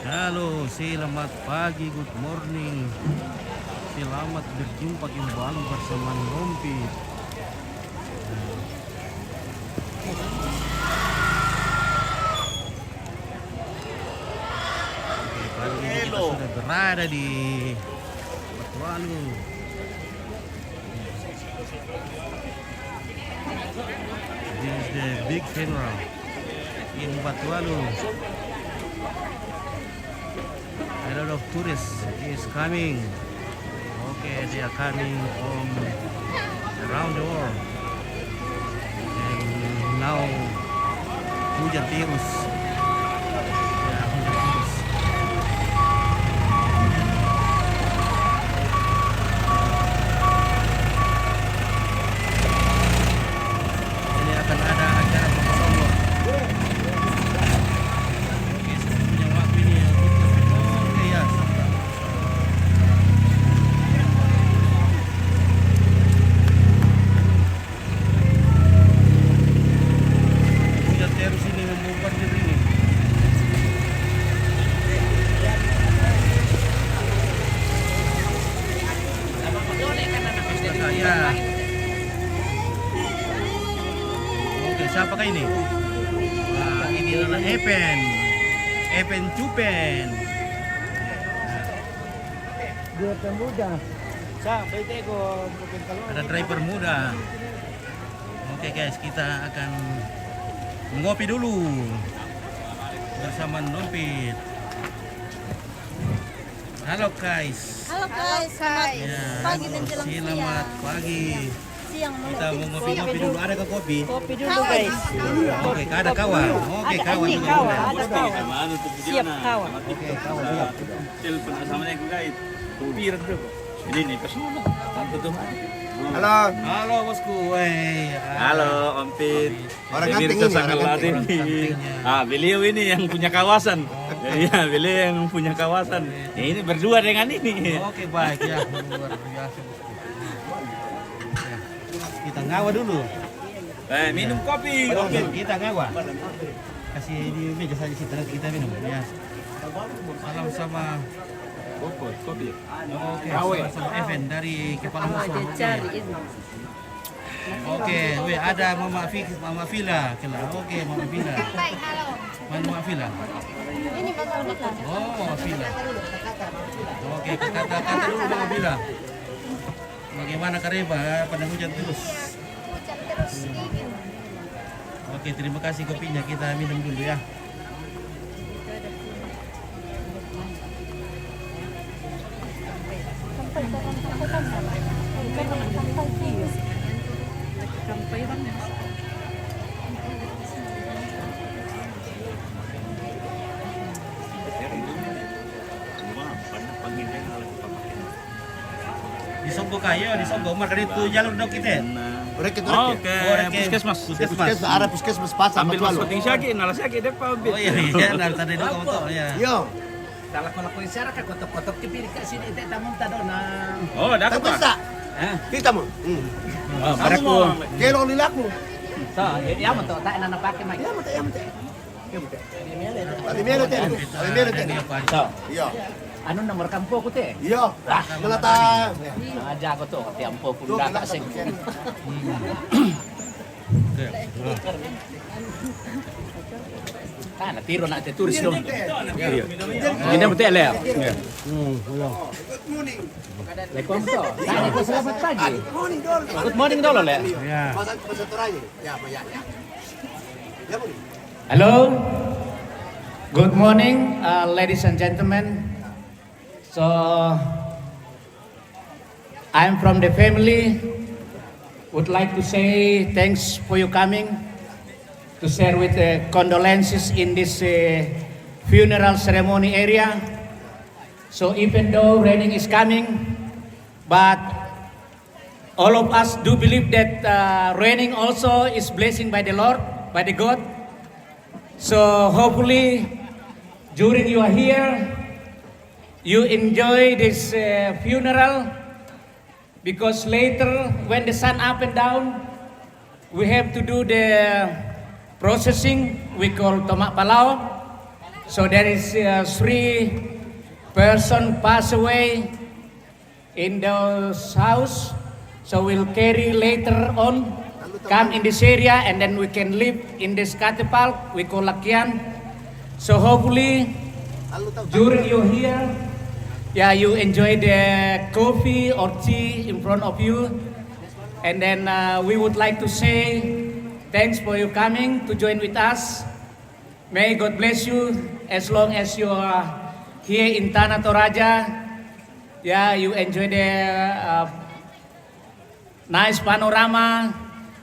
Halo, selamat pagi, good morning. Selamat berjumpa kembali bersama Rompi. Oke, kali ini kita sudah berada di Batualu. This is the big funeral in Batualu. A lot of tourists is coming. Okay, they are coming from around the world. And now hujan terus. Ya, hujan terus. Ini akan ada acara pemotong. Oke, saya punya waktu ini ya. Oke ya. Hujan terus ini membombardir ini. Ya. Oke, siapa kah ini? Nah, ini adalah Epen Cupen. Dia pemuda. Ada driver muda. Oke guys, kita akan ngopi dulu bersama Nompit. Halo guys. Halo guys, selamat Ya, pagi dan jelang selamat siang. pagi. Siang Kita mau ngopi-ngopi dulu. Ada ke kopi? Kopi dulu guys. Oke, ada kawan. Oke, kawan Ini juga kawan, boleh. ada kawan. Siap kawan. Oke, kawan siap. Telepon assalamualaikum guys. Pira bro. Ini nih personal. Tantu tuh. Halo, Halo bosku. Wey. Halo Om Pit. Orang Pemirsa ganteng ini, Sanggal orang Latin. gantengnya. Beliau ini yang punya kawasan. Iya, beliau yang punya kawasan. Ya, ini berdua dengan ini. Oke, baik ya. Luar biasa bosku. Ya, kita ngawa dulu. Minum kopi. Oke, kita ngawa. Kasih di meja saja situ nanti kita minum ya. Salam sama Kopi. Oke, salam sama Evan dari Kepala Musuh. Oke, weh ada Mama Vila. Oke, Mama Vila. Baik, halo. Mana Mama Vila? Ini Bapak Vila. Oh, Mama Vila. Oke, kata dulu Mama Vila. Bagaimana Kareba pada hujan terus? Hujan terus ini. Oke, terima kasih kopinya. Kita minum dulu ya. Di Songgo kaya, di Songgo Mar kan itu jalur dok kita. Rek itu Oke, puskesmas. Puskesmas, arah puskesmas pasar Sambil Batualu. masuk syaki, nalas syaki depan Om Pit. Oh iya, dari tadi dulu kamu tahu ya. Yo, Kalau kalau kau isyarat kan kotok-kotok kepiri kat sini tak tamu tak ada nah. Oh, dapat tapos Pak. tak? Kita mo. Oh, mereka. Kelo lilaku. So, ya mo to tak nana pakai mic. Ya, mate. Primero ten. Primero ten. So, Yo. ano nomor kampo ko te? Yo. Malata. Aja ko to, kati ampo ko data sing. Ah, natiro na te turis dong. Hindi mo te ale. Lekon to. Tanya ko selamat pagi. Good morning dolo le. Ya. Masa turanya. Ya, ya. Ya, boleh. Hello, good morning, ladies and gentlemen. So, I'm from the family. Would like to say thanks for you coming to share with the condolences in this funeral ceremony area. So, even though raining is coming, but all of us do believe that raining also is blessing by the Lord, by the God. So hopefully during you are here, you enjoy this funeral, because later when the sun up and down, we have to do the processing we call tomak palau. So there is 3 person pass away in those house. So we'll carry later on, come in this area, and then we can live in this catapult we call Lakian. So hopefully during you here, yeah, you enjoy the coffee or tea in front of you. And then we would like to say thanks for you coming to join with us. May God bless you as long as you are here in Tanah Toraja. Yeah, you enjoy the nice panorama.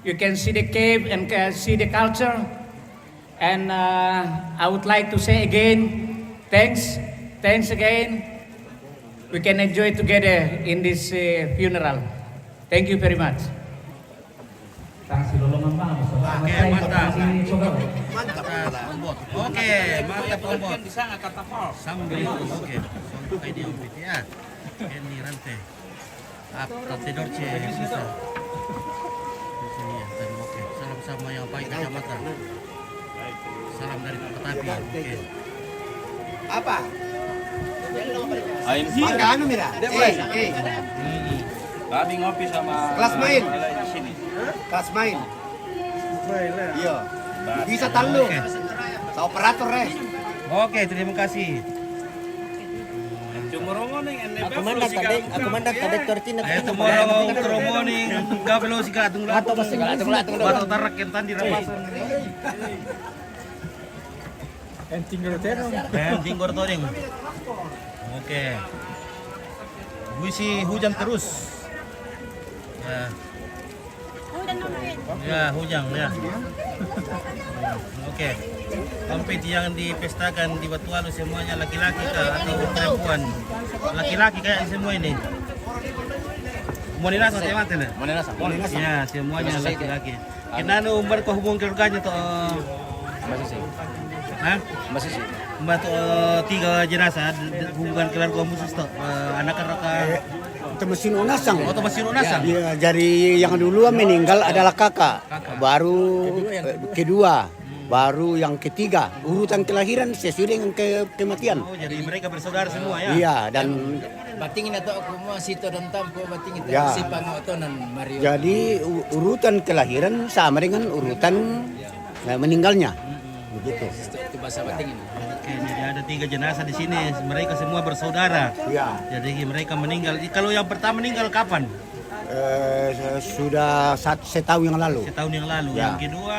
You can see the cave and see the culture. And I would like to say again, thanks again. We can enjoy together in this funeral. Thank you very much. Oke, mantap. Mantap. Ombot. Oke, mantap Ombot. Sambil oke. Sampai dia ombit ya. Ini rantai. Rantai dorce susah. Di sini ya. Dan oke. Salam sama yang pakai kacamata. Salam dari Petapi. Oke. Apa? I'm here. Mangga anu mira. Kami ngopi sama Kelas main. di sini. Kelas main. Iya. Bisa talu. Sa operator Oke, terima kasih. Aku mandak kadek tortina. Itu mau keromoning gabelo siga atung lato batu tarak kentan di rapasan. Penting gortodeng. Oke. Buisi hujan terus. Ya. Ya, hujan ya. Oke. Kompet yang dipestakan di Batualu semuanya laki-laki kah atau perempuan? Laki-laki kayak semua ini. Moninas atau mati lah? Moninas. Ya, semuanya laki-laki. Kenapa umur kau hubung keluarganya tuh? Masih sih. Hah? Masih sih. Membantu 3 jenazah hubungan keluarga khusus tuh anak-anak. Itu mesin unasang. Oh, mesin unasang. Iya, dari yang dulu meninggal adalah kakak. Baru kedua, baru yang ketiga. Urutan kelahiran sesuai dengan kematian. Oh, jadi mereka bersaudara semua ya? Iya, dan Batingin ato ako mo sito dan tampo batingin Ya. si pangotonan Mario. jadi urutan kelahiran sama dengan urutan meninggalnya. Begitu. Itu bahasa batingin. Oke, jadi ada 3 jenazah di sini. Mereka semua bersaudara. Ya. Jadi mereka meninggal. Kalau yang pertama meninggal kapan? Sudah setahun yang lalu. Setahun yang lalu. Ya. Yang kedua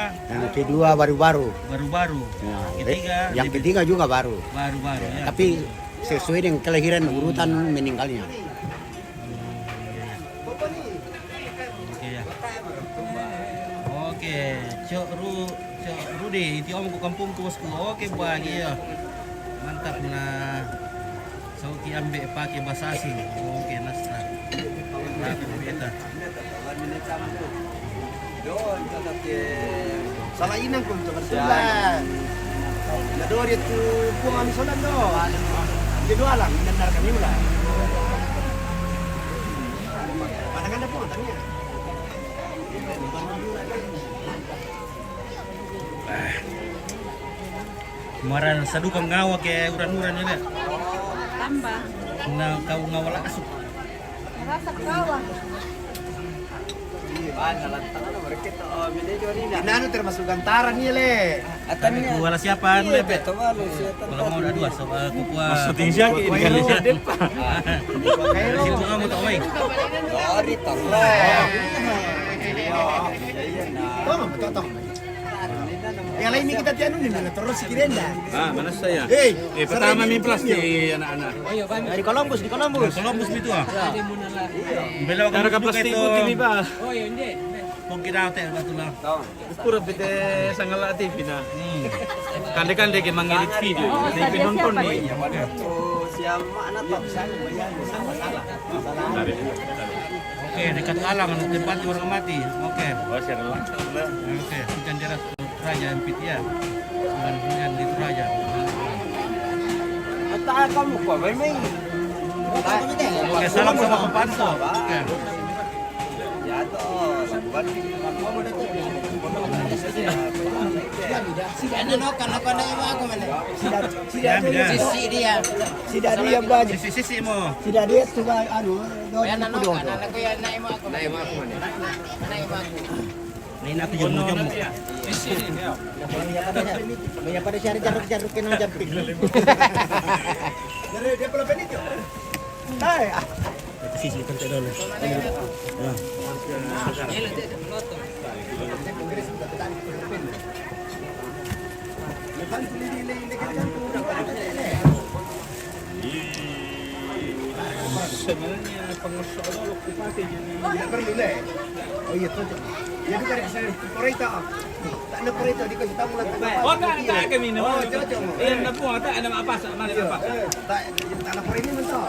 Kedua baru-baru. baru-baru. Ya, Ketiga yang ketiga juga baru. baru-baru ya. Tapi sesuai dengan kelahiran urutan meninggalnya. Oke ya. Oke, Cok Rudi, itu om ku kampung ku bosku. Oke, bahagia. Mantap nah. Sauki ambek pakai bahasa asing. Oke, nasra. Nah, beta. Salah inang kung tukarsulan. Nado dito po kami solan do. Dito alang nanar kami mula. Panangan na po tanya. Kemarin sadukang ngawa ke uran-uran ini. Tambah. Nah, kau ngawal asup. Rasa kawa. Nano termasuk gantaran niya le. Ku wala siapa anu lepet. Kalau mau ada 2 so aku kuah. Maksudnya siya kini siya. Situ kamu tak baik. Tong, tong. Yang lain ini kita tianu nih terus si Kirenda. Ah, mana saya? Hey, Pertama mi plus di anak-anak. Di Columbus. Columbus itu ah. Belaw Cara ka ka plastik itu. TV ba? Kung kinate batu lang. Pura pite sangala TV na. Kande-kande ke mangirit video. Di pinonton ni. Oke, dekat alang tempat orang mati. Oke. Oh, share lang. Oke, ikan deras Raja Empit ya. Dengan di Raja. Oke, salam sama Kepanto. Oke. Ya, beda. Sida dia baju. Sisi mo. Sida dia tu anu. May nato yung mo. Banyak pada cari-cari kena jamping. Dari dia pula penit yo. Hai. Sisi kan tidak dulu. Ya. Sebenarnya pengusaha okupasi jadi Tidak perlu le. Oh iya tu. Ya bukan saya koreta. Tak ada koreta dikasih tamu lah. Oh, tak kami ni. Oh, cocok. Eh, nak buang tak ada apa sama ni apa. Tak nak koreta ini mentah.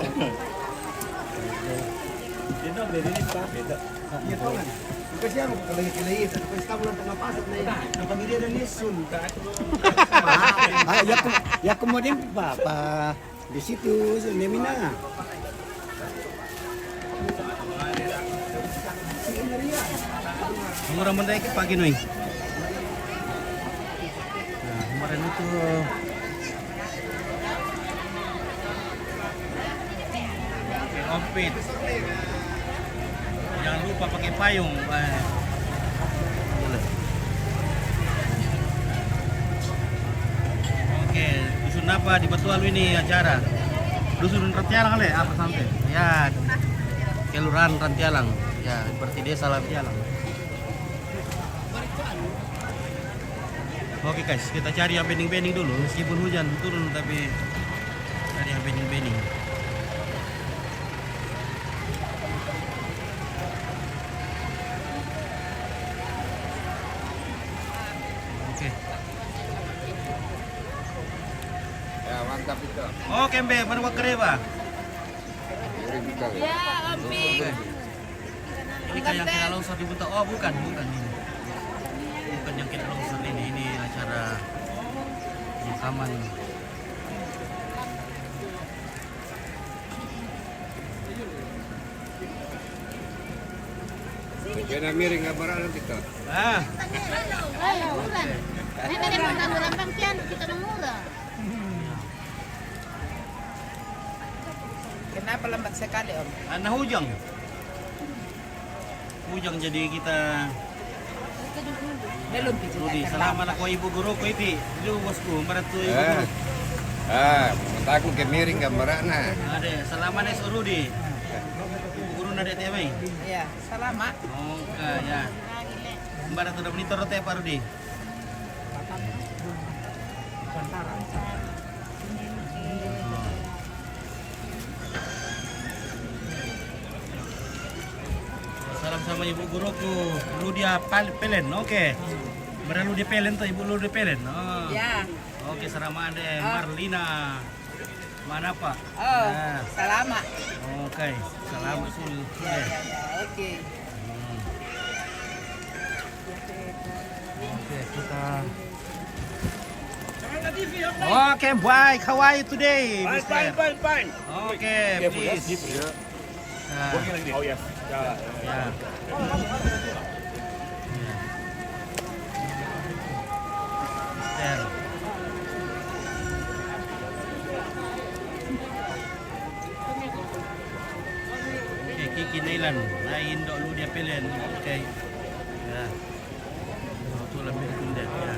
Dia nak beli ni apa? Beda. Ya tahu kan. Kasi ako, kalahit-kalahit. At kasi tamo lang pangapasok na yan. Ang pamilya na ni Sun. Ya kemudian Pak di situ Nemina. Murah benda ke pagi noy. Nah, kemarin itu ompit. Jangan lupa pakai payung. Oke, dusun apa di Batualu ini acara? Dusun Rantialang kali apa sampai? Ya, kelurahan Rantialang. Ya, seperti desa Rantialang. Oke guys, kita cari yang bening-bening dulu. Meskipun hujan turun, tapi cari yang bening-bening. Oke. Ya, mantap itu. Oke, Mbak, mana wak kereba? Ya, Opi. Ini kayak yang kena longsor di Buta. Oh, bukan ini. Bukan yang kena longsor ini acara pemakaman. Kena miring gambar nanti tuh. Ah, Ayo, ulan. Ini tadi pernah bang Kian, kita mengurang. Kenapa lambat sekali Om? anak hujang. Hujang jadi kita Belum bicara. Rudi, salamat ako ibu guru ko iti. Lu bosku, maratu ibu guru. Mataku ke miring gambar na. Ade, salamat na sa Rudi. Ibu guru na dete may. Ya, selamat. Oke, ya. Maratu na monitor te Pak Rudi. Salam sama ibu guruku, Ludia Pelen, oke. Benar Ludia Pelen tuh ibu Ludia Pelen. Oh. Ya. Oke, sama ada Marlina. Mana Pak? Oh, Ya. selamat. Oke, selamat sul. Oke. Oke, kita. Oke, bye. How are you today? Fine. Oke, please. Nah. Oh yes. Ya. Mister. Oke, Kiki Nailan. Lain dok lu dia pilihan. Oke. Ya. Itu lebih kundet ya.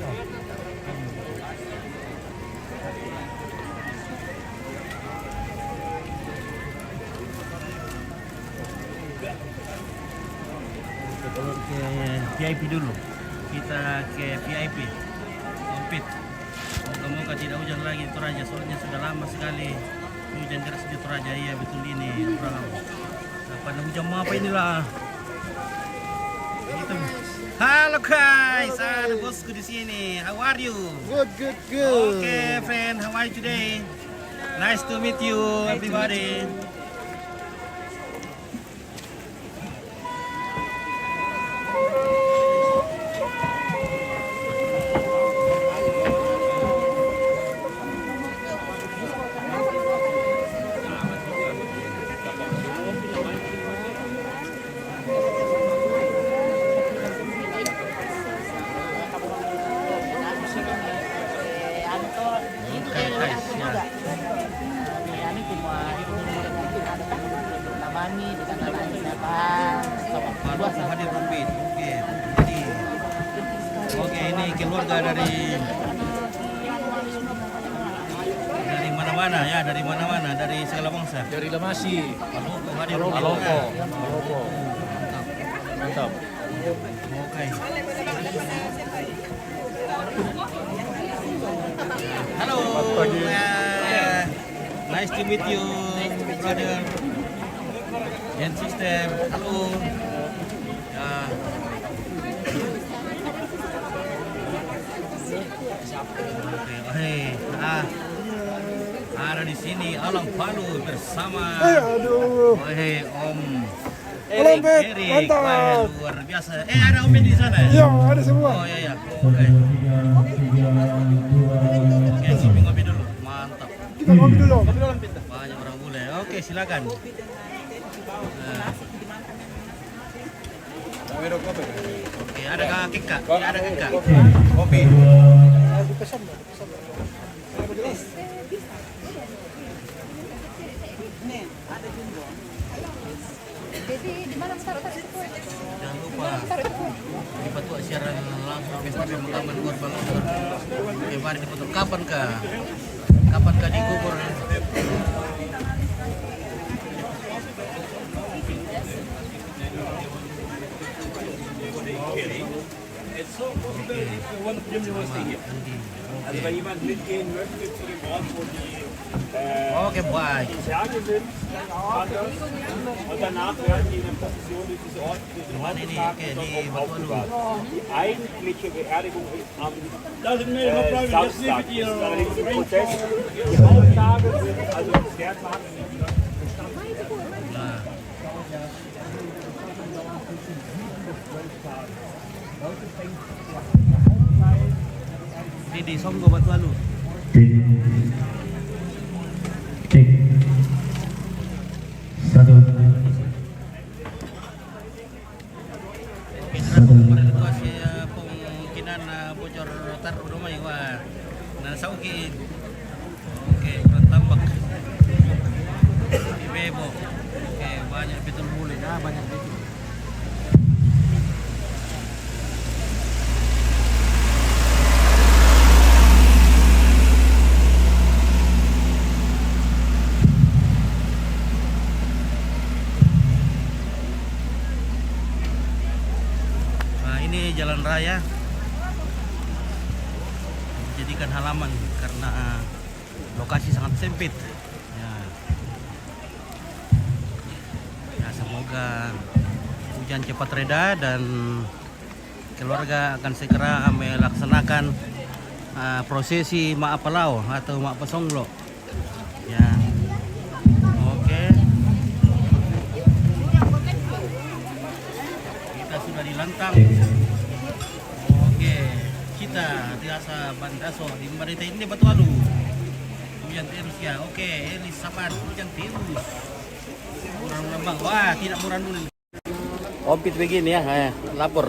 Ke VIP dulu. Kita ke VIP. Ompit. Semoga tidak hujan lagi di Toraja. Soalnya sudah lama sekali hujan deras di Toraja. Iya betul ini. Pada hujan apa inilah. Gitu. Halo guys, ada bosku di sini. How are you? Good. Okay, friend. How are you today? Nice to meet you, everybody. Ini cuma itu namani di tanggal siapa? Baru hadir Rompit. Oke. Jadi oke, ini keluarga dari mana-mana ya, dari mana-mana, dari segala bangsa. Dari Lemasi. Maluku hadir. Malopo. Mantap. Oke. Halo. Nice to meet you, brother and sister. Halo. Ada di sini Alang Palu bersama Om Erik. Wah, luar biasa. Ada Om di sana ya? Iya, ada semua. Oh iya. Oke. Oke, ngopi dulu. Mantap. Kita ngopi dulu. Banyak orang bule. Oke, silakan. Oke, ada kakek kak. Ada kakek. Kopi. Jangan lupa dibantu siaran langsung Facebook Taman Luar Bangor. Mari diputar kapan kah di kubur. Also wenn jemand mitgehen möchte zu dem Ort, wo die Oke, baik. Särge sind, und danach werden die in der Prozession durch diese Ort getragen und dort aufbewahrt. Die eigentliche Beerdigung ist am Samstag. Das ist allerdings ein Prozess. Die Haupttage sind also im Skertmarkt. Ini di Songgo Batualu. Cek. Satu. Situasi kemungkinan bocor taruh rumah ya, wah. Nah, sauki. Oke, kurang tambak. Di Bebo. Oke, banyak betul mulai. Banyak betul. Jalan raya dijadikan halaman karena lokasi sangat sempit ya, semoga hujan cepat reda dan keluarga akan segera melaksanakan prosesi Maapalau atau Maapasonglo ya. Oke, kita sudah di Lantang. Kita biasa Bandaso di Marita ini Batualu. Hujan terus ya. Oke, Elis Saban hujan terus. Kurang lembang. Wah, tidak murah dulu. Ompit begini ya, lapor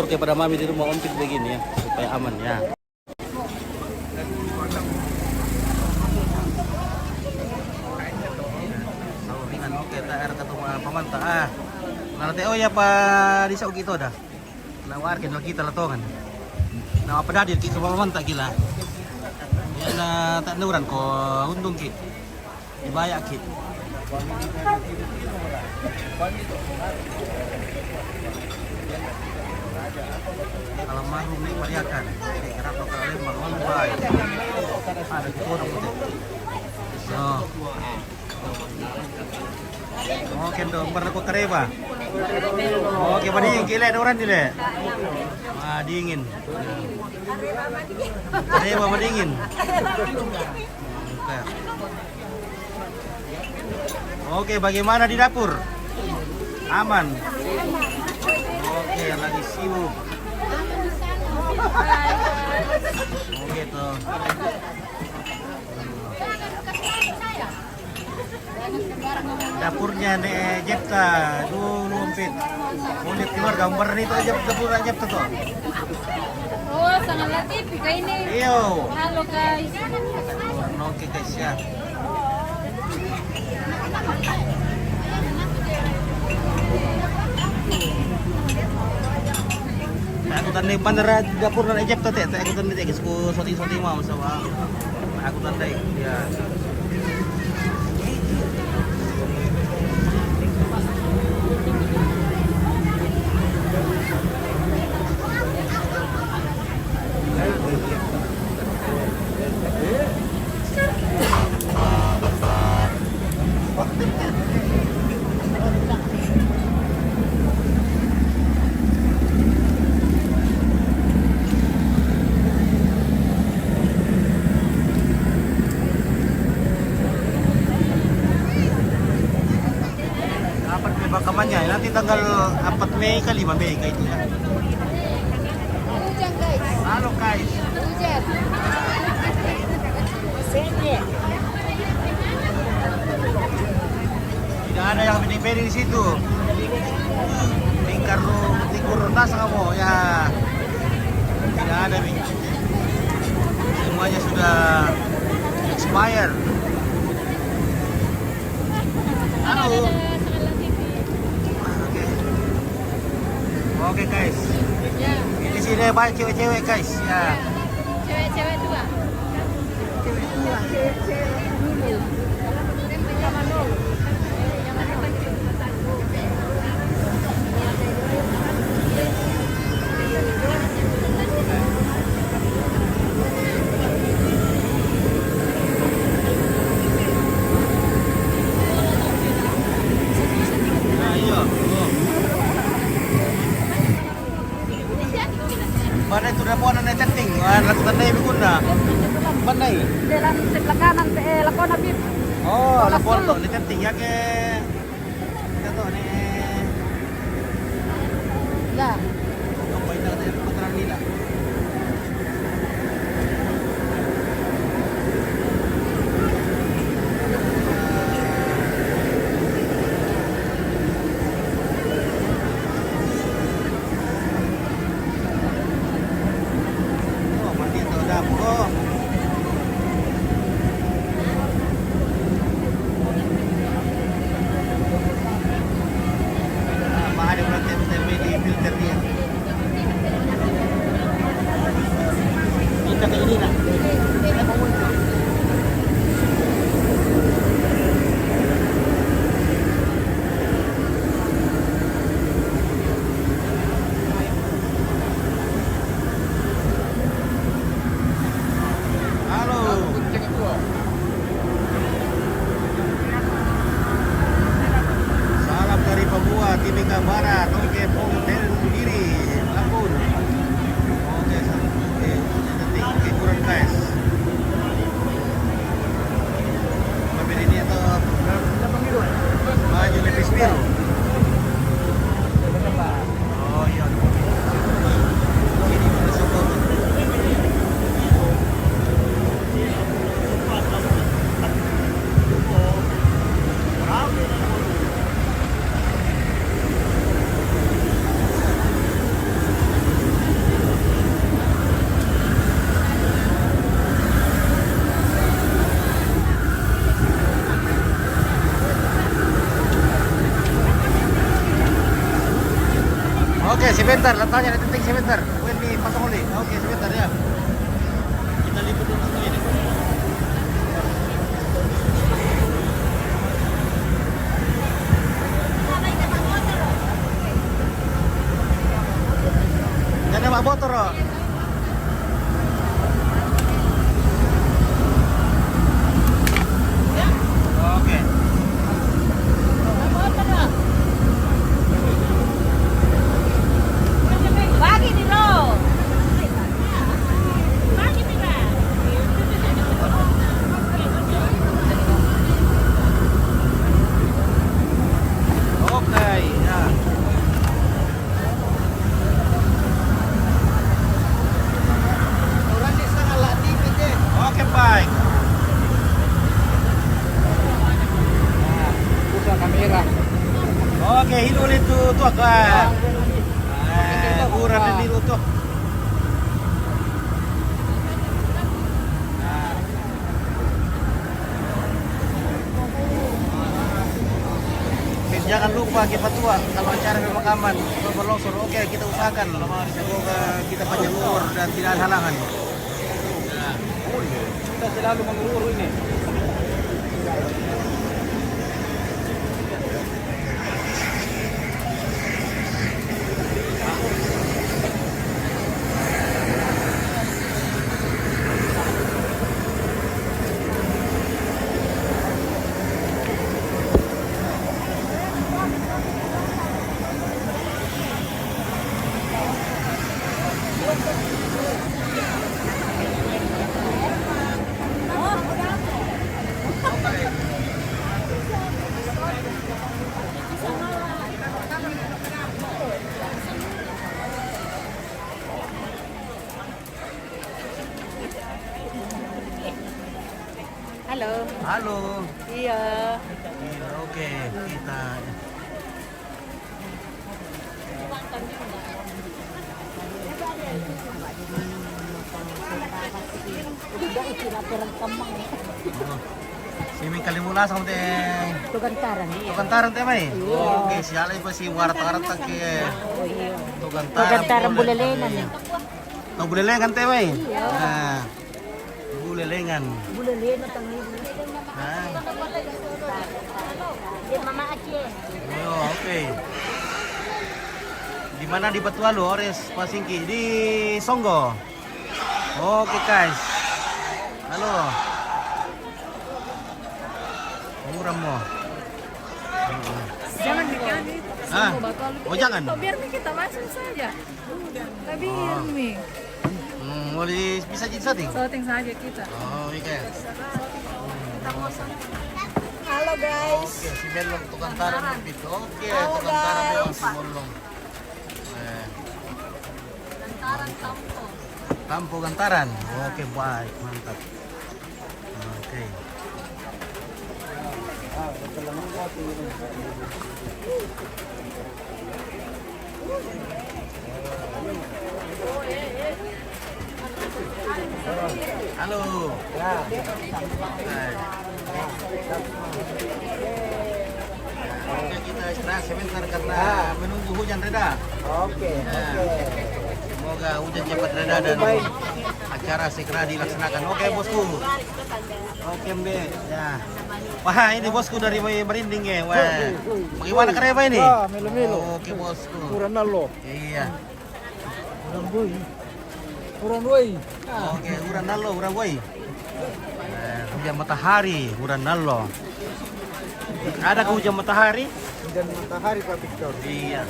kepada mami di rumah ompit begini ya, supaya aman ya. Saluringan oke, tak ketemu pamanta nanti ya Pak di Sauki itu dah. Nawarkan lagi kita latongan. Nah, apa dah dia kita bawa tak gila. Ya na tak nuran ko untung ki. Dibayar ki. Kalau mahrum ni variakan. Kerap lokal Lembang Lombay. Ada orang putih. So. Oke, dong pernah ko kareba. Oke, padahal gila orang ni le. Dingin. Saya bawa dingin. Oke, bagaimana di dapur? Aman. Oke, lagi sibuk. Oke tuh. Dapurnya nih Jepta dulu Ompit. Boleh keluar gambar itu aja dapur Jepta tuh. Oh, sangat latif kayak ini. Iyo. Halo guys. No Oke guys ya. Aku tandai bandara dapur dan ejek tadi. Aku tandai guys. Ku sorting mau sama. Aku tandai ya. Pemakamannya nanti tanggal 4 Mei ke 5 Mei kayak itu ya. Hujan guys. Halo guys. Hujan. Sini. Tidak ada yang bening-bening di situ. Tingkur tas kamu ya. Tidak ada Bing. Semuanya sudah expired. Halo. Oke guys. Ya. Di sini banyak cewek-cewek guys ya. Cewek-cewek dua. Cewek dua. Cewek dulu. Sama dulu. Nah, iya. Mana itu dapat na chatting, lakukan na ibig na. Mana i? Dalam sebelah kanan lakon Habib. Oh, lapor to na chatting ya ke. Ito ni. Lah. Apa itu kata putaran nila? Oh, mati itu dapur. Ada berarti di filter dia. Kita ke ini nak. Halo. Salam dari Papua, Timika Barat, oke, Ponten Diri, Lampun. Oke, oke, kurang guys. Mobil ini atau maju lebih biru. Oh iya. Ini bersokong. Oke, sebentar, letaknya ada titik sebentar. Ini pasang oli. Oke, sebentar ya. Kita liput dulu ini. Jangan bawa motor, loh. Oke. Bagi di lo. Bagi di lo. Oke, ya. Oke, baik. Pusat kamera. Oke, hidul itu tuh kan. Kurang dan itu tuh. Nah. jangan lupa kita tua kalau acara pemakaman berlongsor. Oke, kita usahakan semoga kita panjang umur dan tidak ada halangan. Kita selalu mengurur ini. Halo. Halo. Iya. Iya, oke, kita Simi kalimula sa teh. Tugantaran. Tugantaran teh mai. Oke, sialay pa si warta-warta ke. Tugantaran bulelenan. Oh, bulelengan teh mai. Nah. Bulelengan. Bulelenan tangi. Nah. Di Mama Aceh. Oh, oke. Di mana di Batualu, Ores Pasingki di Songgo. Oke, guys. Halo. Murah mo. Jangan dikali. Ah. Oh, jangan. Biar kita masuk saja. Tapi ini Mau bisa jadi setting? shooting saja kita. Oh, iya. Halo guys. Oke, si Melong tukantaran lebih. Oke, tukantaran memang si Melong. Gantaran Tampo. Tampo Gantaran. Oke, baik, mantap. Oke. Halo. Ya. Oke, kita istirahat sebentar karena menunggu hujan reda. Oke. Semoga hujan cepat reda dan acara segera dilaksanakan. Oke, bosku. Oke, Mbe. Ya. Wah, ini bosku dari Merinding ya. Wah. Bagaimana kereba ini? Melo-melo. Oke, bosku. Uranalo. Iya. Uranway. Oke, Uranalo, Uranway. Hujan matahari, Uranalo. Ada ke hujan matahari? Dan matahari Pak Victor. Iya.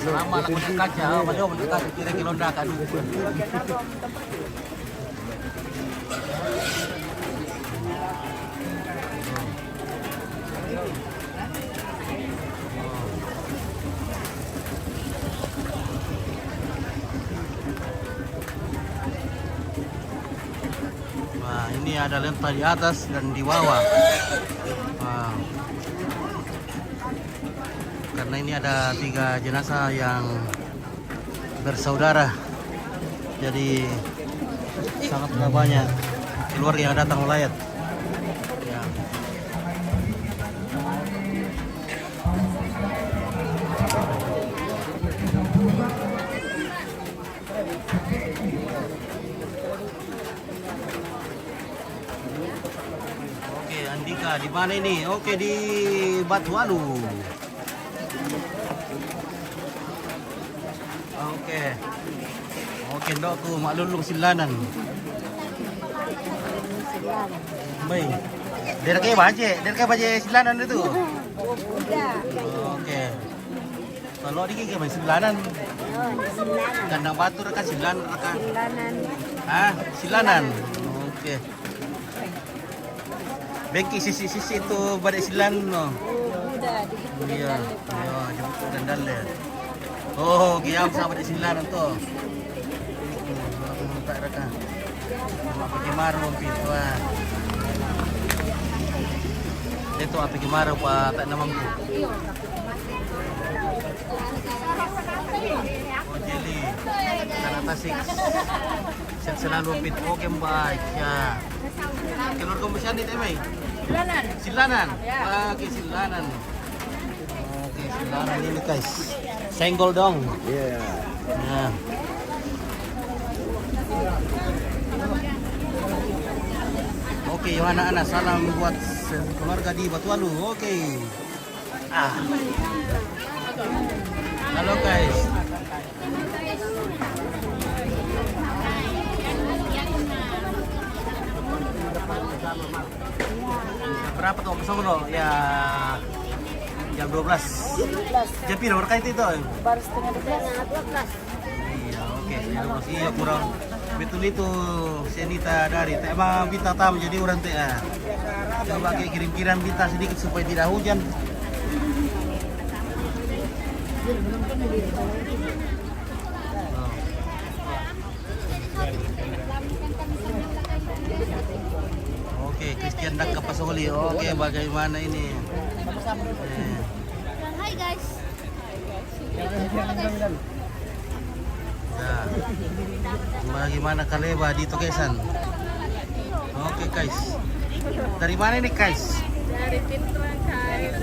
Selama lah bentuk kaca, padahal bentuk kaca kira-kira londakan. Nah, ini ada lentah di atas dan di bawah. Wow. Karena ini ada 3 jenazah yang bersaudara, jadi sangat banyak keluarga yang datang melayat. Ya. Oke, Andika di mana ini? Oke, di Batualu. Oke, ndok ku maklulung silanan. Baik. Dari kayak baje silanan itu. Oke. Kalau di kayak silanan. Kandang batu rekan silanan rekan. Ah, silanan. Oke. Bengki sisi itu badai silan no. Iya. Ayo, jemput dandal ya. Oh, giam sama badai silanan tuh. Tak rekan. Pergi maru pintua. Itu apa gimana Pak tak namangku. Tasik. Sehat selalu Pit. Oke baik ya. Keluarga besar di Temai. Silanan. Oke Silanan. Oke Silanan ini guys. Senggol dong. Iya. Nah. Oke, yung anak-anak, salam buat keluarga di Batualu. Oke. Halo guys. Berapa tuh pesong lo? Ya jam 12. Jam piro berkait itu? Baru setengah 12. Iya, oke. Iya kurang betul itu Senita dari emang bita tam jadi orang teh. Coba kirim-kirim bita sedikit supaya tidak hujan. Oke, Christian dak Kapasoli. Oke, bagaimana ini? Hai guys. Nah, bagaimana Kaleba di Tokesan? Oke guys. Dari mana ini guys? Dari Pintuan guys.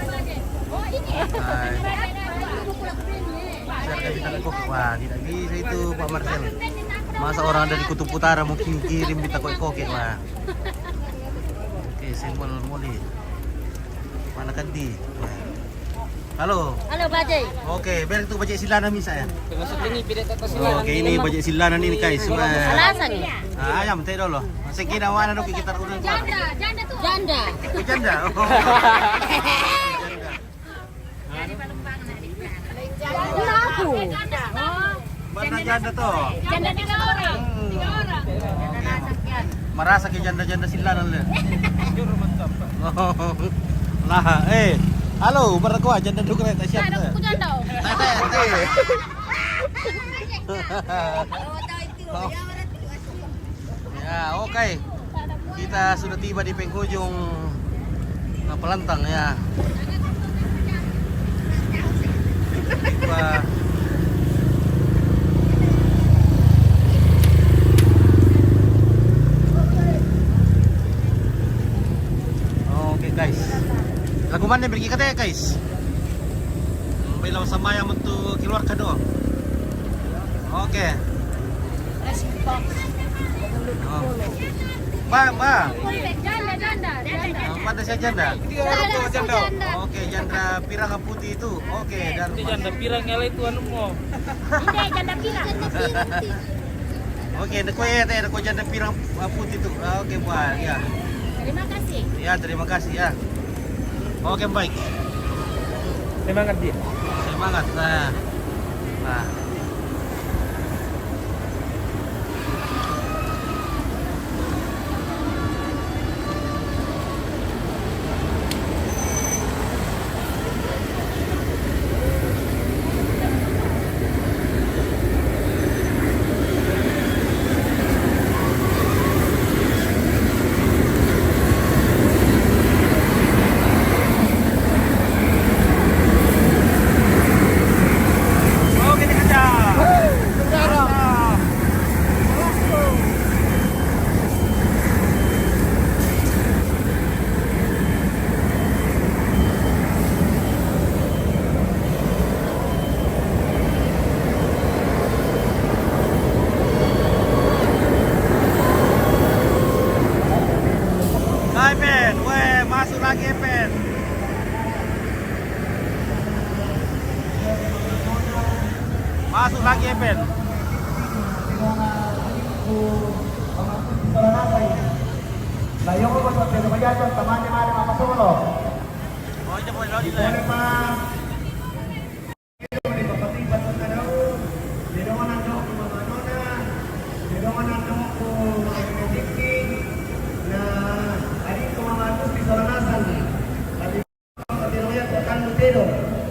Oh ini. Hai. Saya kita kok wah tidak bisa itu Pak Marcel. Masa orang dari Kutub Utara mungkin kirim kita koke lah. Oke, simbol moli. Mana kan di? Halo. Halo Bajai. Oke, biar itu bajai silanan bisa ya. Termasuk ini pidat atas silanan. Oke, ini bajai silanan ini guys. Alasan ya? Ayam teh dulu. Sekira mana dok kita urang. Janda tuh. Janda. Oh, janda. Oh. Dari Palembang nih. Janda aku. Mana janda tuh? Janda 3 orang. 3 orang. Merasa ke janda-janda silanan le. Lah, halo, berkuah janda dulu kereta siap. Ada aku janda. Ya, oke. Kita sudah tiba di penghujung Pelantang ya. Tiba. Oke guys. Lagu mana pergi kata ya guys? Bilang sama yang untuk keluar kado. Oke. Oh. Ba. Janda. Mana saya janda? Janda. Oke, janda pirang putih itu. Oke, dan Janda pirang ngela itu anu mo. Ini janda pirang. oke, ada kue janda pirang putih itu. Oke, buat ya. Terima kasih. Ya, terima kasih ya. Oke, baik. Semangat dia. Semangat. Nah. Oke, dikejar. Hai Pen, masuk lagi Pen. Masuk lagi Pen. Oh, itu boleh lagi lah.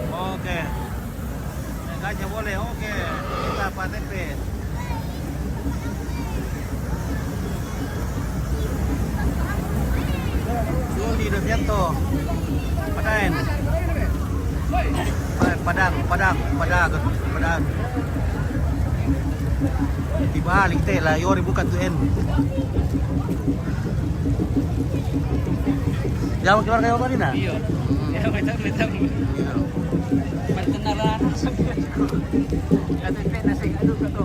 Oke. Gajah boleh. Oke. Kita paten Pen. Suli Devianto. Padain. Padang. Dibalik teh lah, yori bukan tuh N. Jauh keluar kayak apa nih nah? Iya. Ya betul. Perkenalan. KTP nasi aduh kado.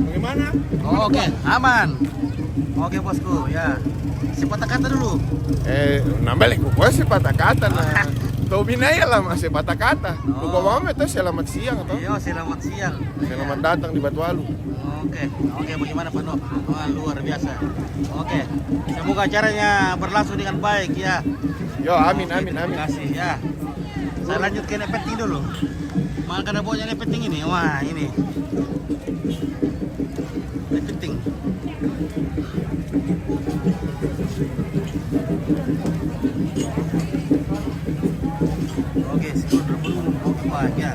Bagaimana? Oh, oke, aman. Oke bosku, ya. Sepatah kata dulu. Nambah lagi gua sih patah kata nah. Tahu binaya lah masih patah kata. Oh. Gua mau itu selamat siang atau? Iya, selamat siang. Selamat datang di Batualu. Oke, bagaimana Pak Nok? Wah, luar biasa. Oke, semoga acaranya berlangsung dengan baik ya. Yo, amin. Terima kasih ya. Saya lanjut ke penting dulu. Makan ada bawanya penting ini. Wah, ini. Penting. Oke, sekarang belum apa ya.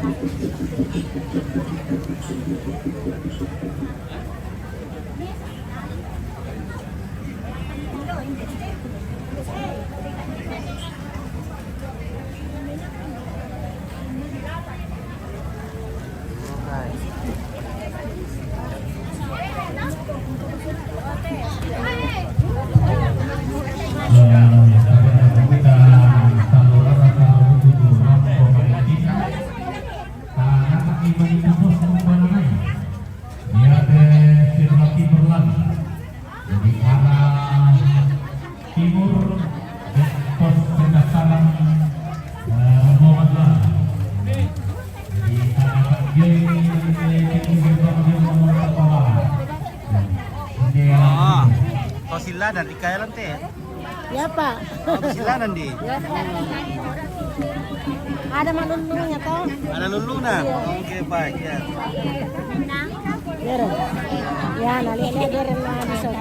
Silanan di kailan teh. Ya Pak. Silanan di. Ya, ada manulungnya toh. Ada luluna. Oke, baik ya. Deren. Ya, nali deren lah besok.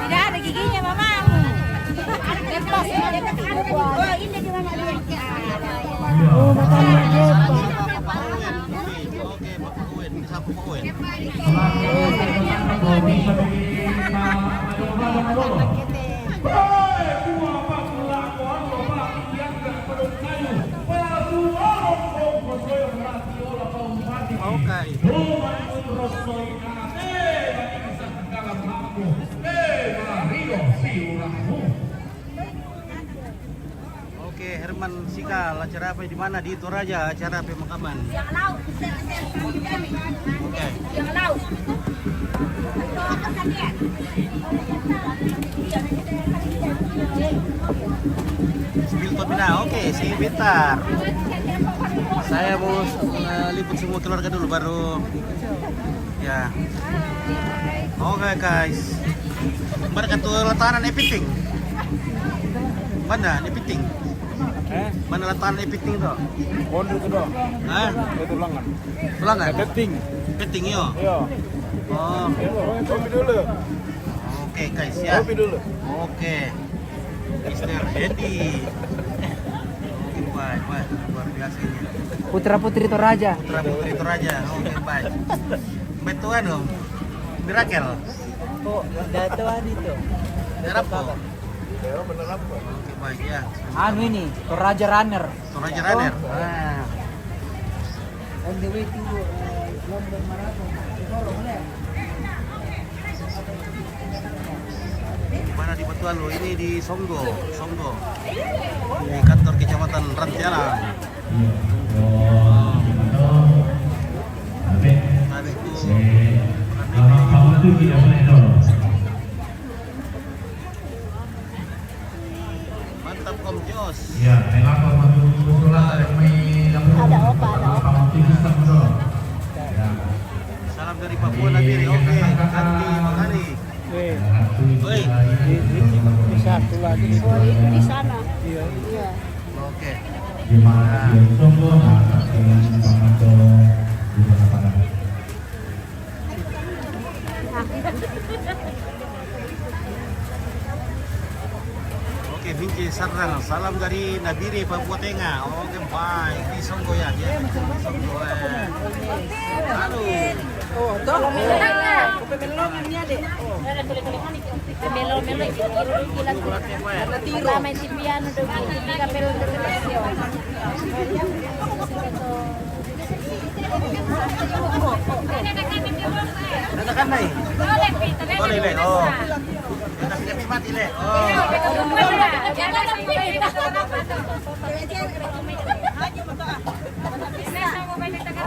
Tidak ada giginya Mama. Lepas. Oh, ini di mana dia? Oh, makannya dia. Oke, Herman Sikal, acara apa di mana? Di Toraja, acara pemakaman. Oke. Spilton Bina, oke, sebentar. Saya mau liput semua keluarga dulu baru ya. Oke guys. Mana kan tuh latanan epiting? Mana epiting? Mana latanan epiting tuh? Pondok itu dong. Hah? Itu ulangan. Ulangan? Keting. Keting yo. Iya. Oh. Kopi dulu. Oke guys ya. Kopi dulu. Oke. Mr. Hendy. Oke baik, luar biasa ini. Putra Putri Toraja. Putra Putri Toraja. Oke baik. Betuan dong. Miracle. Oh, datuan itu. Darap kok. Ya bener apa? Oke baik ya. Anu ini, Toraja Runner. Toraja Runner. Ah. On the way to London Marathon. Mana di Batualu? Ini di Songgo. Di kantor kecamatan Rantialang. Mantap Om Jos. Ya, Ada opa. Salam dari Papua Nabiri. Oke, ganti Makari. Oi. Di satu lagi. Oh, itu di sana. Iya. Iya. Oke. Oke, Vinci Sarang. Salam dari Nabiri Papua Tengah. Oke, baik. Di Songgo ya. Dia di Songgo. Halo. Oh, toh. Pemelongan niya, Dek. Melo-melo tiro. May simpiano daw hindi ka pero Natakan na eh. Boleh le. Oh. Tapi mati le. Oh.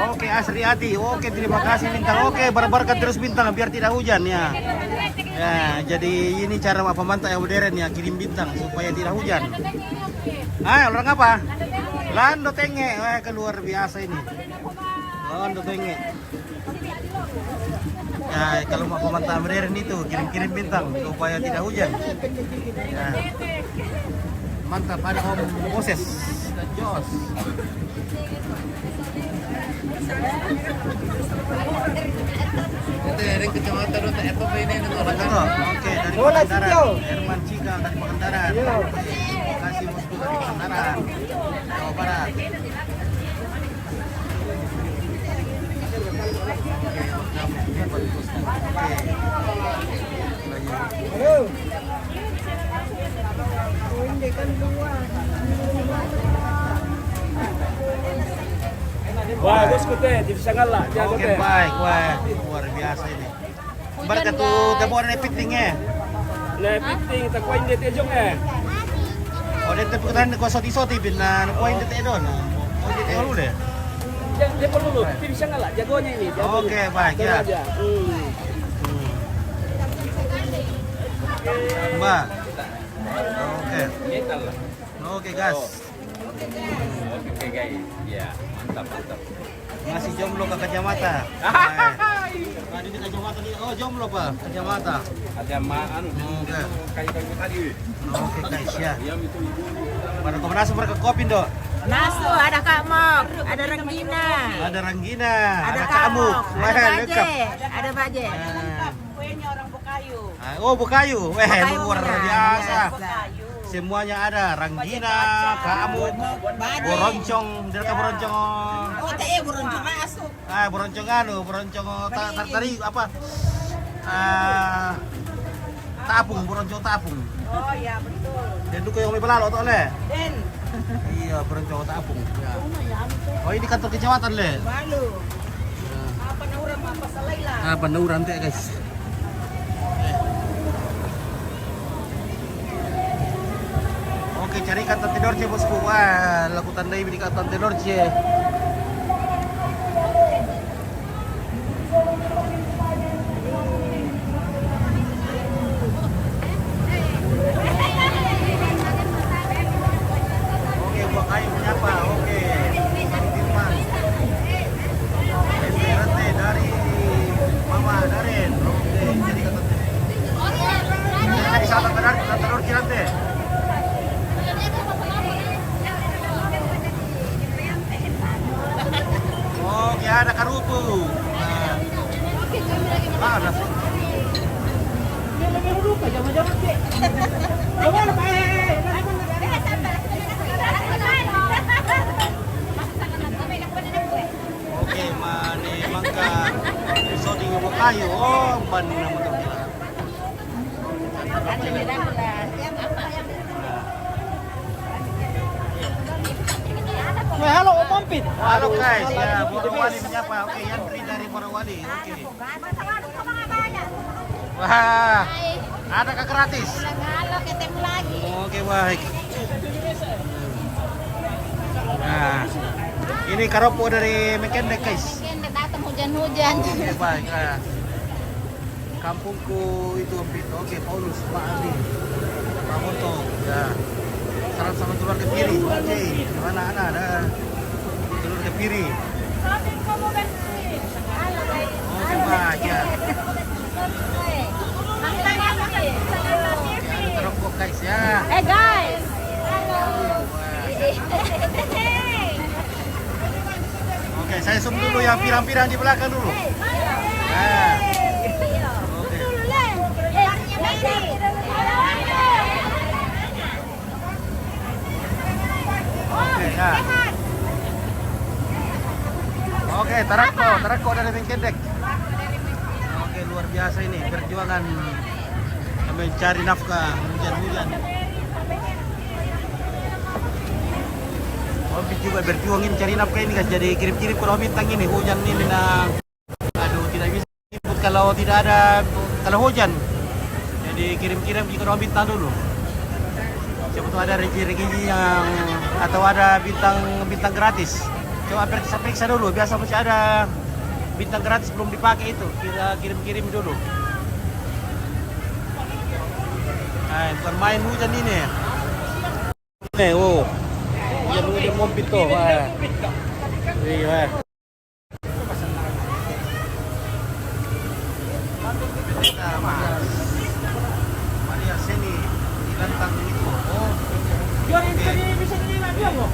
Oke, Asri Ati. Oke, terima kasih bintang. Oke, barbar-barkan terus bintang biar tidak hujan ya. Ya, jadi ini cara pemantau yang modern ya, kirim bintang supaya tidak hujan. Ah, orang apa? Lando tenge. Wah, keluar biasa ini. Lando tenge. Ya, kalau mau pemantau modern itu kirim-kirim bintang supaya tidak hujan. Ya. Mantap, ada Om Moses dan Jos. Dari kecamatan Rota apa ini Oke, dari Pangandaran. Herman Cika dari Pangandaran. Terima kasih bosku dari Pangandaran, Jawa Barat. Wah, bosku teh di Sangala, jago Oke, teh. baik. Wah, luar biasa ini. Barka tu tebon na pitingnya. Le piting ta kuain dia tejong eh. Oh, dia tepukan ko soti-soti bin na kuain dia don. Oh, dia dulu deh. Dia perlu dulu, di Sangala, jagonya ini. jagonya. Oke, baik Terus ya. aja. Mbak. Oke. Oke, gas. Oke guys, ya mantap. Masih jomblo ke kacamata. Tadi di kacamata nih. Oh, jomblo Pak, kacamata. Ada anu Oke. kayu-kayu tadi. Oke, guys ya. Pada kombinasi mereka kopi, Dok. Nasu, ada Kak Mok, ada Ranggina, Ada Ranggina, ada ada Kamuk. ada Wah, Baje, lengkap. ada Baje. kuenya orang Bukayu. Oh, Bukayu. Wah, Bukayu luar punya, biasa. biasa. Semuanya ada, Ranggina, Kamuk, Boroncong, dari Boroncong. Oh, teh buroncong masuk. Boroncong Boroncong tari apa? Tapung, Boroncong tapung. Oh iya betul. Dan duko yang lebih lalu, oleh. Den, Iya, Boroncong tapung. Ya. Oh, ini kantor kecamatan, Le. malu. Apa nauran apa salaila? Penauran teh, guys. Oke, cari kantor Tidorce, bosku. Wah, laku tandai di kantor Tidorce. Oke, buah kayu menyapa. Oke. Firman. Rente dari Mama Darin. Oke, jadi kantor di sana kantor Tidorce nanti. Oke, ada karutu. Nah, ada. Oke, mane mangga shooting mo kayo. Oh, bani na mo to. Halo Om Mampit. Halo guys, ya Morowali menyapa. Oke, Yandri dari Morowali. Oke. Wah, ada kak gratis. Halo, ketemu lagi. Oke, baik. Nah, ini karopo dari Mekendek guys. Mungkin datang hujan-hujan. Oke, baik. Nah, kampungku itu Ampit. Oke, Paulus, Pak Andi, Pak Monto. Ya. Salam sama keluarga Piri. Oke, mana ada keluarga Piri. Oke, baik ya. Terokok guys ya. Guys. Oke, saya zoom dulu yang pirang-pirang di belakang dulu. Nah. Oke. Oke, ya. Oke, Tarako dari Mengkendek. luar biasa ini perjuangan mencari nafkah hujan-hujan. Hobbit juga berjuang ini cari nafkah ini guys. Jadi kirim-kirim ke Rawa Bintang ini hujan ini nah. Aduh tidak bisa ikut kalau tidak ada kalau hujan. Jadi kirim-kirim ke Rawa Bintang dulu. Siapa tahu ada rezeki yang atau ada bintang gratis. Coba periksa dulu. Biasa masih ada bintang gratis belum dipakai itu. Kita kirim-kirim dulu. Nah, bukan main hujan ini. Nih, oh. Hujan mompit tuh. Wah. Iya. Maria sini ditantang itu. Oh. Bisa dia loh.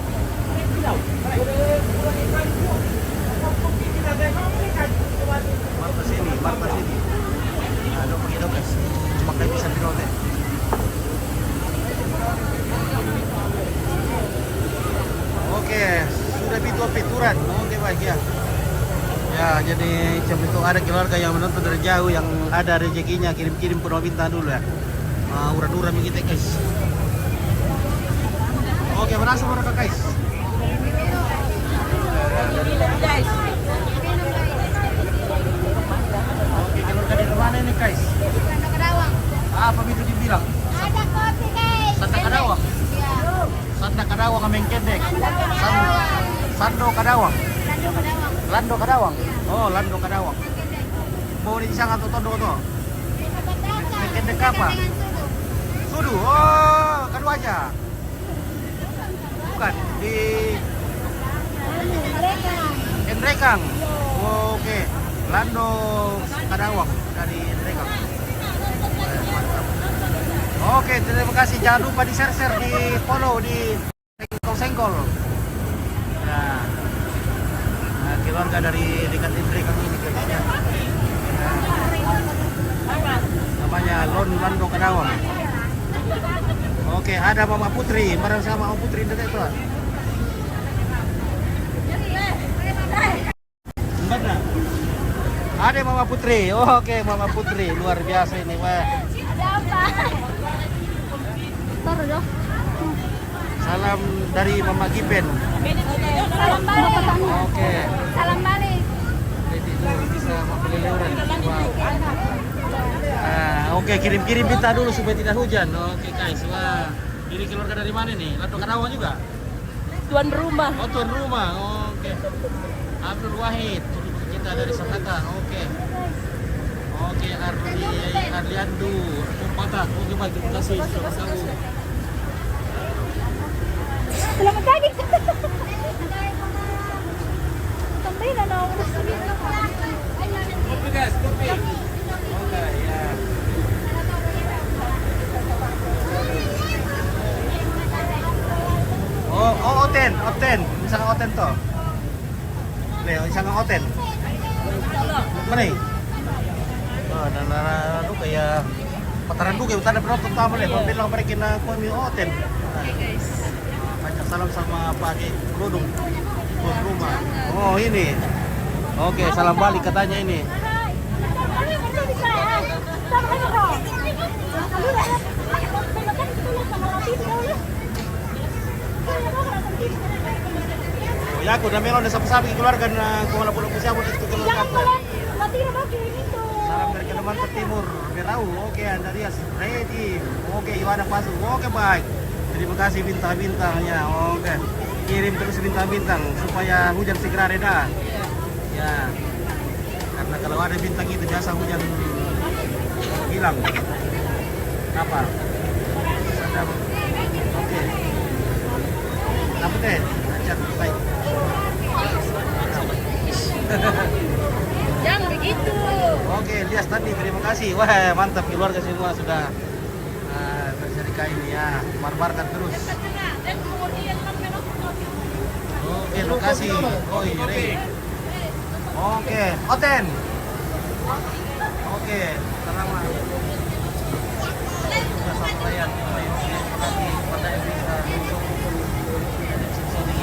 Marta sini. Aduh, begitu guys. Cuma kayak bisa pilote. Oke, sudah pituran. Oke, baik ya. Ya, jadi coba itu ada keluarga yang menonton dari jauh yang ada rezekinya kirim-kirim ke Rawa Bintang dulu ya. Urat-urat begitu guys. Oke, berhasil mereka guys. Oke, keluarga di mana ini guys? Santa Kadawang. Apa itu dibilang? Ada kopi guys. Santa Kadawang. Iya. Santa Kadawang Ameng Kendek. Sando Kadawang. Lando Kadawang. Oh, Lando Kadawang. Mau di sangat tondo to. Ameng Kendek apa? Sudu. Oh, keduanya. Bukan di Endrekang. Oh, oke. Lando Kadawang dari Endrekang. Mantap. Oke, terima kasih. Jangan lupa di share, di follow, di senggol. Nah, keluarga dari dekat Endrekang ini kayaknya. Namanya Lando Kadawang. Oke, ada Mama Putri, bareng sama Mama Putri dekat itu. Mana? Ada Mama Putri. Oh, oke, Mama Putri luar biasa ini. Wah. Ada apa? Taruh dong. Salam dari Mama Gipen. Salam balik. Oke. Salam balik. Jadi bisa membeli lewat. Oke, kirim-kirim minta dulu supaya tidak hujan. Oke guys, wah. Ini keluarga dari mana nih? Lando Kadawang juga? Tuan rumah. Oh, tuan rumah. Oke. Abdul Wahid, kita dari Sanata. Oke. Oke, Arliandu, Patah. Oke, baik, terima kasih sudah tahu. Selamat pagi. Sampai na ako na sabi na ako. Kopi guys, kopi. Oke, ya. Oh, oten. Misalnya oten to. Nih, misalnya oten. Mana nih? Oh, nana kayak pataran duga, utara berapa tamu nih? Kalau bilang mereka na kami oten. Banyak salam sama Pak Adi Kerudung, tuan rumah. Oh ini. Oke, salam balik katanya ini. Ya aku udah melon sapi-sapi keluarga na kung wala pulang siapa itu keluarga aku. Salam dari Kalimantan Timur, Berau. Oke, Andarias ready. Oke, Iwana Pasu. Oke, baik. Terima kasih bintang-bintangnya. Oke. Kirim terus bintang-bintang supaya hujan segera reda. Ya. Karena kalau ada bintang itu biasa hujan hilang. Apa? Oke. Apa teh? Lancar, baik. Jangan begitu. Oke, Lias tadi terima kasih. Wah, mantap keluarga semua sudah berserika ini ya. Marmarkan terus. Oke, lokasi. Oh, iya. Oke, Oten. Oke, terima sudah sampaian. Pada yang bisa.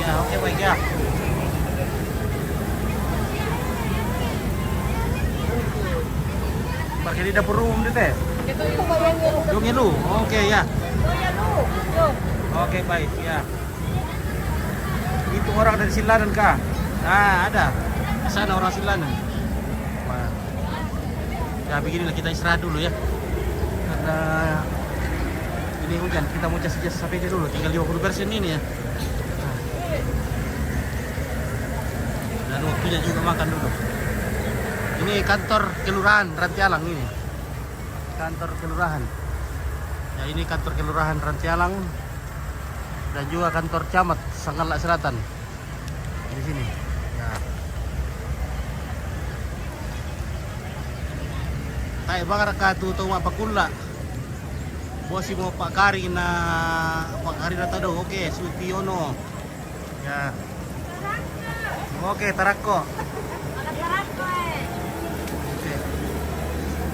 Ya, oke baik ya. di dapur umum deh teh. Yung ilu. Oke ya. Oke baik ya. Itu orang dari Silanan kah? Nah ada. Di sana orang Silanan. Wah. Ya beginilah kita istirahat dulu ya. Karena ini hujan, kita mau jas sampai dulu. Tinggal 50% ini ya. Dan waktunya juga makan dulu. Ini kantor kelurahan Rantialang ini. Kantor kelurahan. Ya ini kantor kelurahan Rantialang dan juga kantor camat Sanggala Selatan. Di sini. Ya. Tay bangar ka tuto mapakulla. Bosi mo Pak Kari na tado. Oke, Supiono. Ya. Oke, Tarako. Oke.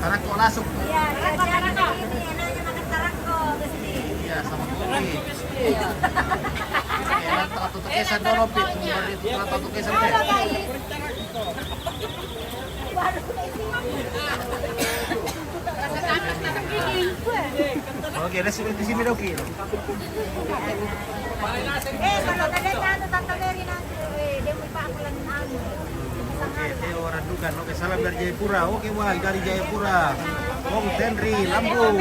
Tarako lasuk. Iya, tarako. Ini enaknya makan tarako di sini. Iya, sama kopi. Oke, nanti tutup kesan dulu, Pit. Nanti tutup kesan deh. Oke, di sini Doki. Kalau tanda Tante Mary nanti, dia mau pakulan anu. Oke, Teo Randukan. Oke, salam dari Jayapura. Oke, wah dari Jayapura. Bong Tenri, Lambung.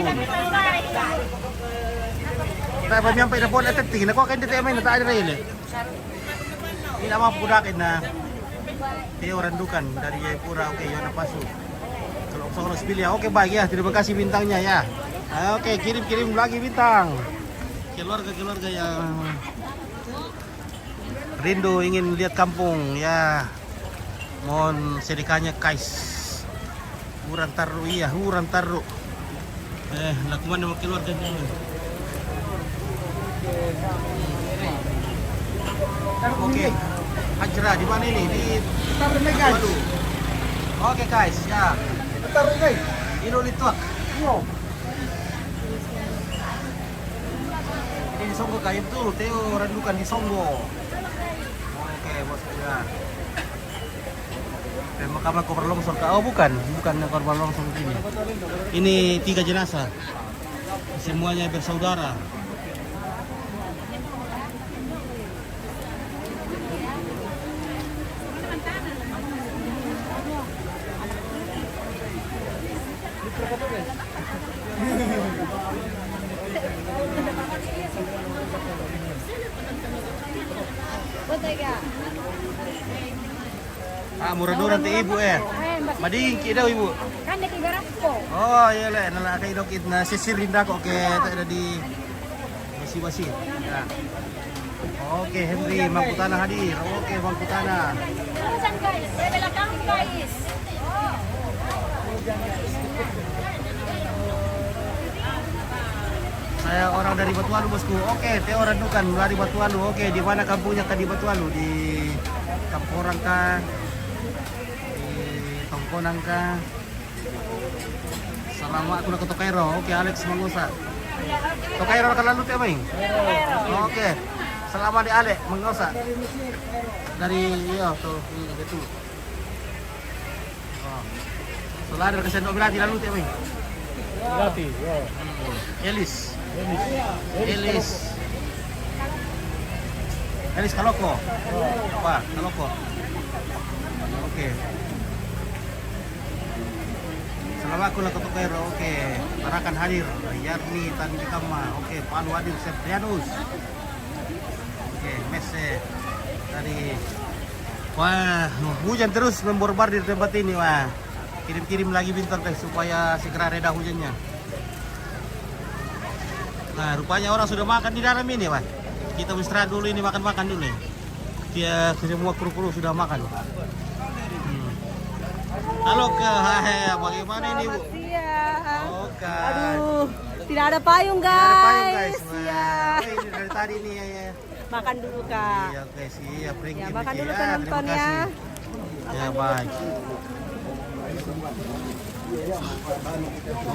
Kita ba nyampe na po na tingin ako kay dito may nataad rin eh. Hindi na mapudakin na Teo Randukan dari Jayapura. Oke, yun na paso. Kalau Soros Bilya. Oke, baik ya. Terima kasih bintangnya ya. Oke, kirim lagi bintang. Keluarga yang rindu ingin lihat kampung ya. Mohon sedekahnya guys. Urang taruh iya, urang taruh. Lakukan sama keluarga dulu. Oke. Hajra di mana ini? Di Taruh guys. Oke guys, ya. Taruh guys. Ilolituak. Ini di Songgo kayu tuh, Teo Randukan di Songgo. Oke, bos ya. Mahkamah korban longsor. Oh bukan korban longsor ini. Ini 3 jenazah. Semuanya bersaudara. Murah-murah nanti ibu madingki daw ibu. Kan di Kibarako. Oh iya le, nalakay dokit na sisirin na ko kay ada di basi-basi. Ya. Oke, Henry Mangkutana hadir. Oke, Mangkutana. Terusan guys, saya belakang guys. Saya orang dari Batualu bosku. Oke, Teo Randukan dari Batualu. Oke, di mana kampungnya di Batualu? Di Kamporang kah? Nangka selama aku nak ke Tokairo. Oke, Alex Mangusa. Tokairo akan lalu tiap main. Oke, selama di Alex Mangusa dari iya tuh itu. Setelah dari Sendok Belati lalu tiap main. Belati, ya. Elis Kaloko. Apa? Kaloko. Oke. Selama aku lakukan Tokairo, oke. Tarakan hadir, Yarni Tandikama, oke. Palu hadir, Septrianus. Oke, Mese dari. Wah, hujan terus memborbardir tempat ini, wah. Kirim-kirim lagi bintang deh supaya segera reda hujannya. Nah, rupanya orang sudah makan di dalam ini, wah. Kita istirahat dulu ini, makan-makan dulu. Dia semua kru-kru sudah makan. Halo bagaimana ini Bu? Siang. Oh Aduh, tidak ada payung Tidak ada payung, guys. Wah, Iya. ini dari tadi nih ya. Makan dulu kak. Iya guys, iya Ya, makan dulu penonton ya. Ya baik.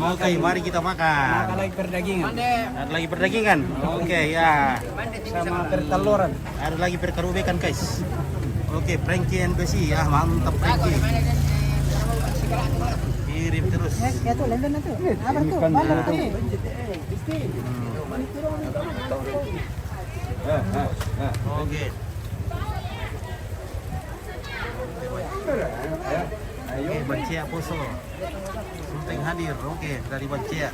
Oke, mari kita makan. Lagi perdagingan. Ada lagi perdagingan. Oke ya. Sama perteluran. Ada lagi perkarubekan guys. Oke, Frankie and Besi ya, mantap Frankie. kirim terus. Ya tuh, lendang na tuh. Abang tuh, balak tuh. Oke. Oke, Bancia Poso. Sulteng hadir. Oke, dari Bancia.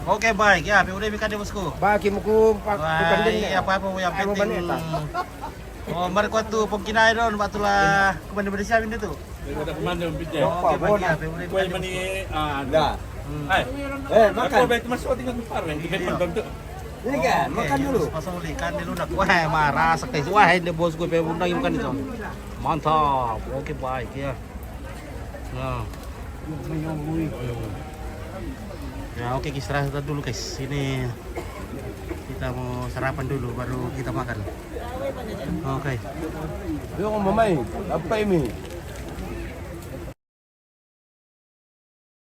Oke, baik ya. Udah mikade bosku. Bagi muku Wah, apa-apa yang penting. Oh, mari kuat tuh pengkinai don, batulah kemana beri siapin itu. Ada kemana umpitnya? Oke, baik ya. Udah Kue mikade mani bosku. ada. makan. Aku baik masuk tinggal pareng di depan bentuk. Ini kan, makan dulu. Pasang ikan dulu nak. Wah, marah sekali. Wah, ini bos gue pengen undang ikan itu. Mantap. Oke, baik ya. Nah. Ya, oke, istirahat dulu guys. Ini kita mau sarapan dulu baru kita makan. Oke. Dia mau main. Apa ini?